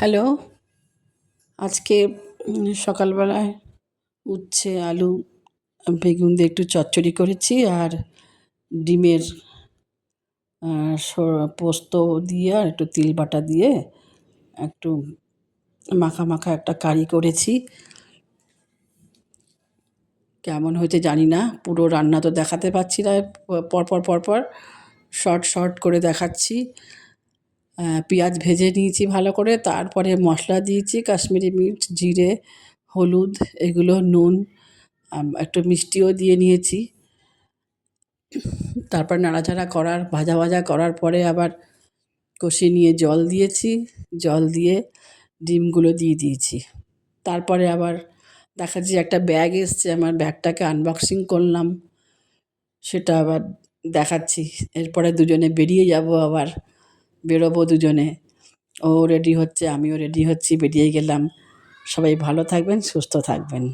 Hello. আজকে সকালবেলায় উচ্ছে, আলু, বেগুন দিয়ে একটু চচ্চড়ি করেছি আর ডিমের আ স পোস্ত দিয়ে আর একটু তিল বাটা দিয়ে একটু মাখা, মাখা একটা কারি করেছি। কেমন হয়েছে জানি না। পুরো রান্না তো দেখাতে পারছি না। পরপর শর্ট, শর্ট করে দেখাচ্ছি। পেঁয়াজ ভেজে নিয়েছি ভালো করে, তারপরে মশলা দিয়েছি কাশ্মীরি মির্চ, জিরে, হলুদ, এগুলো নুন, একটু মিষ্টিও দিয়ে নিয়েছি। তারপর নাড়াচাড়া ভাজা ভাজা করার পরে আবার কষিয়ে নিয়ে জল দিয়েছি। জল দিয়ে ডিমগুলো দিয়ে দিয়েছি। তারপরে আবার দেখাচ্ছি একটা ব্যাগ এসছে, আমার ব্যাগটাকে আনবক্সিং করলাম, সেটা আবার দেখাচ্ছি। এরপরে দুজনে বেরিয়ে যাব, আবার বেরোবো দুজনে। ও রেডি হচ্ছে, আমিও রেডি হচ্ছি, বেরিয়ে গেলাম। সবাই ভালো থাকবেন, সুস্থ থাকবেন।